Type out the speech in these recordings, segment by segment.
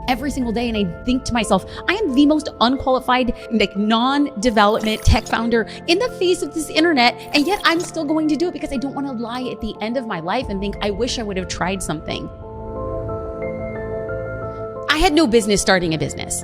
every single day. And I think to myself, I am the most unqualified, like non-development tech founder in the face of this internet. And yet I'm still going to do it because I don't want to lie at the end of my life and think, I wish I would have tried something. I had no business starting a business,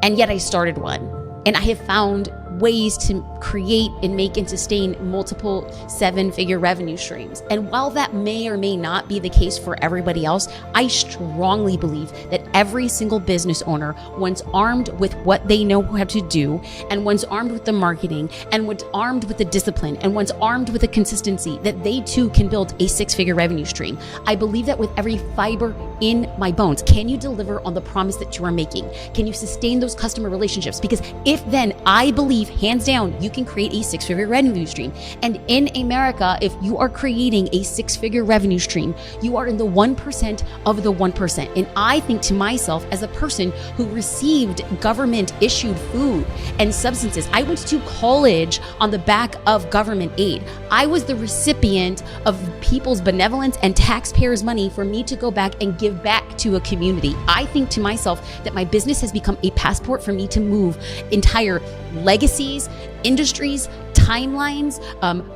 and yet I started one. And I have found ways to create and make and sustain multiple 7-figure revenue streams. And while that may or may not be the case for everybody else, I strongly believe that every single business owner, once armed with what they know how to do, and once armed with the marketing, and once armed with the discipline, and once armed with the consistency, that they too can build a 6-figure revenue stream. I believe that with every fiber in my bones. Can you deliver on the promise that you are making? Can you sustain those customer relationships? Because if then, I believe hands down, you can create a 6-figure revenue stream. And in America, if you are creating a 6-figure revenue stream, you are in the 1% of the 1%. And I think to myself, as a person who received government issued food and substances, I went to college on the back of government aid. I was the recipient of people's benevolence and taxpayers' money for me to go back and give back to a community. I think to myself that my business has become a passport for me to move entire legacies, industries, timelines,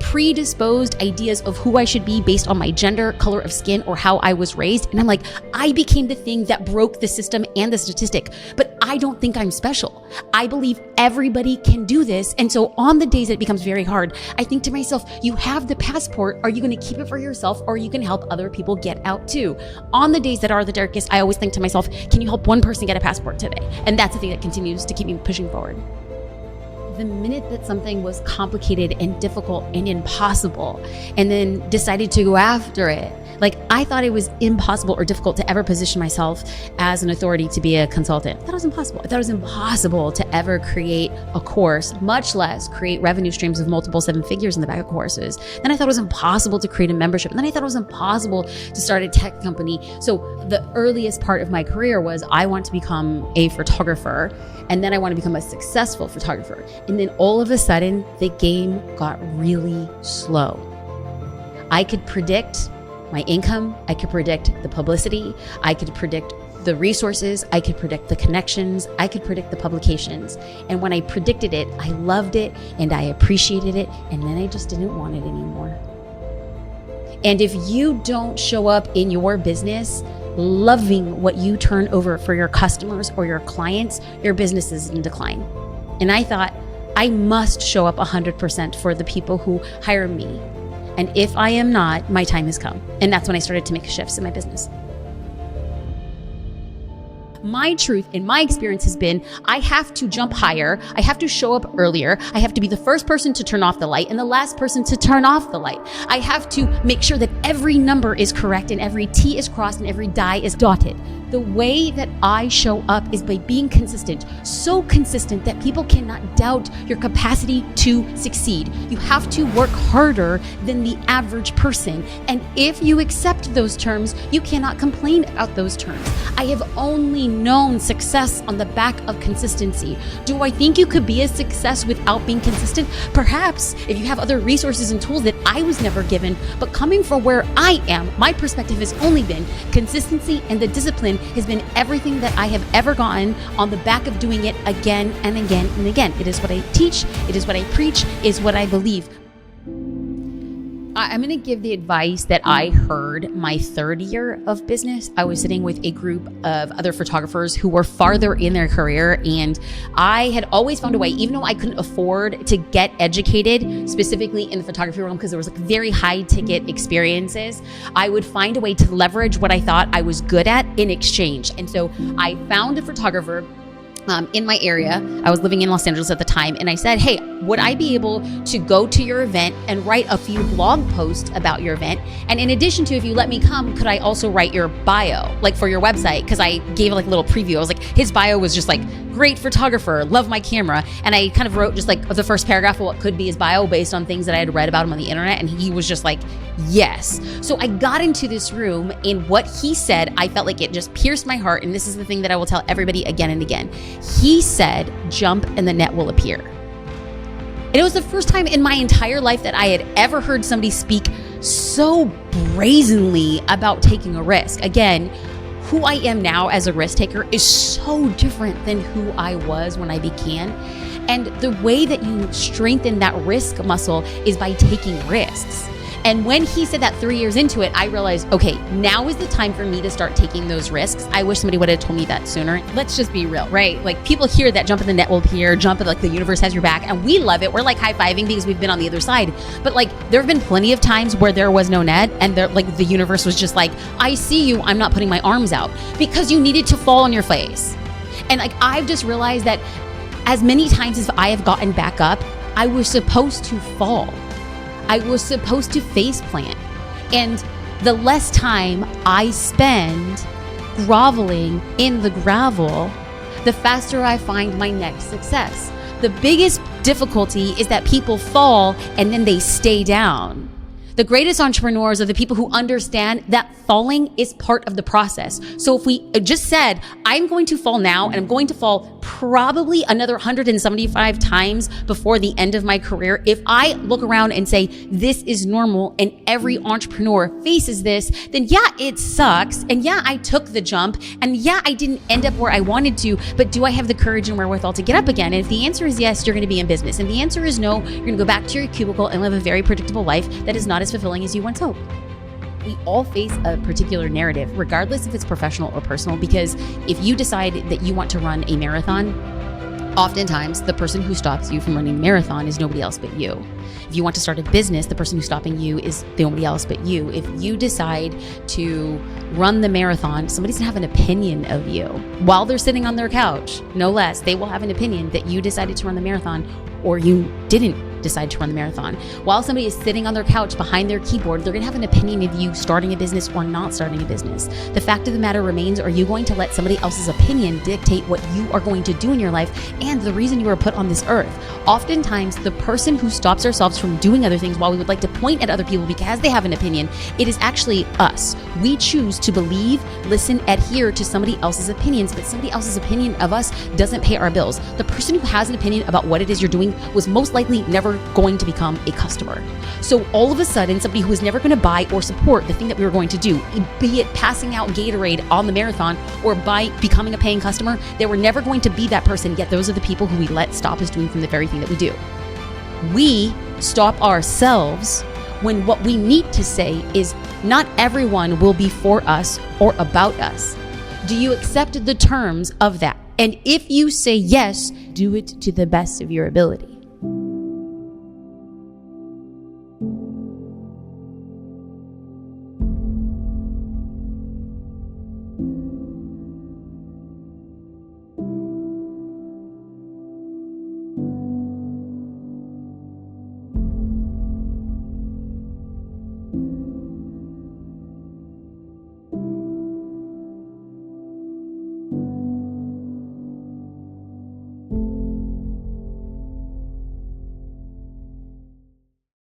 predisposed ideas of who I should be based on my gender, color of skin, or how I was raised. And I'm like, I became the thing that broke the system and the statistic, but I don't think I'm special. I believe everybody can do this. And so on the days that it becomes very hard, I think to myself, you have the passport. Are you going to keep it for yourself, or you can help other people get out too? On the days that are the darkest, I always think to myself, can you help one person get a passport today? And that's the thing that continues to keep me pushing forward. The minute that something was complicated and difficult and impossible, and then decided to go after it, like I thought it was impossible or difficult to ever position myself as an authority to be a consultant. I thought it was impossible. I thought it was impossible to ever create a course, much less create revenue streams of multiple 7 figures in the back of courses. Then I thought it was impossible to create a membership. And then I thought it was impossible to start a tech company. So the earliest part of my career was I want to become a photographer, and then I want to become a successful photographer. And then all of a sudden, the game got really slow. I could predict my income, I could predict the publicity, I could predict the resources, I could predict the connections, I could predict the publications. And when I predicted it, I loved it and I appreciated it, and then I just didn't want it anymore. And if you don't show up in your business loving what you turn over for your customers or your clients, your business is in decline. And I thought, I must show up 100% for the people who hire me. And if I am not, my time has come. And that's when I started to make shifts in my business. My truth and my experience has been, I have to jump higher. I have to show up earlier. I have to be the first person to turn off the light and the last person to turn off the light. I have to make sure that every number is correct and every T is crossed and every die is dotted. The way that I show up is by being consistent, so consistent that people cannot doubt your capacity to succeed. You have to work harder than the average person. And if you accept those terms, you cannot complain about those terms. I have only known success on the back of consistency. Do I think you could be a success without being consistent? Perhaps, if you have other resources and tools that I was never given, but coming from where I am, my perspective has only been consistency, and the discipline has been everything that I have ever gotten on the back of doing it again and again and again. It is what I teach, it is what I preach, it is what I believe. I'm going to give the advice that I heard my 3rd year of business. I was sitting with a group of other photographers who were farther in their career, and I had always found a way, even though I couldn't afford to get educated specifically in the photography realm because there was like very high ticket experiences, I would find a way to leverage what I thought I was good at in exchange. And so I found a photographer in my area. I was living in Los Angeles at the time, and I said, hey, would I be able to go to your event and write a few blog posts about your event? And in addition to, if you let me come, could I also write your bio, like for your website? Because I gave like a little preview. I was like, his bio was just like, great photographer, love my camera. And I kind of wrote just like the first paragraph of what could be his bio based on things that I had read about him on the internet. And he was just like, yes. So I got into this room, and what he said, I felt like it just pierced my heart. And this is the thing that I will tell everybody again and again. He said, jump and the net will appear. And it was the first time in my entire life that I had ever heard somebody speak so brazenly about taking a risk. Again, who I am now as a risk taker is so different than who I was when I began. And the way that you strengthen that risk muscle is by taking risks. And when he said that 3 years into it, I realized, okay, now is the time for me to start taking those risks. I wish somebody would have told me that sooner. Let's just be real, right? Like, people hear that jump in the net will appear, jump in, like, the universe has your back, and we love it. We're like high-fiving because we've been on the other side. But like, there have been plenty of times where there was no net and the universe was just like, I see you, I'm not putting my arms out, because you needed to fall on your face. And like, I've just realized that as many times as I have gotten back up, I was supposed to fall. I was supposed to face plant. And the less time I spend groveling in the gravel, the faster I find my next success. The biggest difficulty is that people fall and then they stay down. The greatest entrepreneurs are the people who understand that falling is part of the process. So if we just said, I'm going to fall now and I'm going to fall probably another 175 times before the end of my career, if I look around and say, this is normal and every entrepreneur faces this, then yeah, it sucks. And yeah, I took the jump. And yeah, I didn't end up where I wanted to, but do I have the courage and wherewithal to get up again? And if the answer is yes, you're going to be in business. And the answer is no, you're going to go back to your cubicle and live a very predictable life that is not as fulfilling as you once hoped. We all face a particular narrative, regardless if it's professional or personal, because if you decide that you want to run a marathon, oftentimes the person who stops you from running a marathon is nobody else but you. If you want to start a business, the person who's stopping you is nobody else but you. If you decide to run the marathon, somebody's gonna have an opinion of you while they're sitting on their couch, no less. They will have an opinion that you decided to run the marathon or you didn't decide to run the marathon. While somebody is sitting on their couch behind their keyboard, they're gonna have an opinion of you starting a business or not starting a business. The fact of the matter remains, are you going to let somebody else's opinion dictate what you are going to do in your life and the reason you were put on this earth? Oftentimes, the person who stops ourselves from doing other things while we would like to point at other people because they have an opinion, it is actually us. We choose to believe, listen, adhere to somebody else's opinions, but somebody else's opinion of us doesn't pay our bills. The person who has an opinion about what it is you're doing was most likely never going to become a customer. So all of a sudden, somebody who is never going to buy or support the thing that we were going to do, be it passing out Gatorade on the marathon or by becoming a paying customer, they were never going to be that person, yet those are the people who we let stop us doing from the very thing that we do. We stop ourselves when what we need to say is, not everyone will be for us or about us. Do you accept the terms of that? And if you say yes, do it to the best of your ability.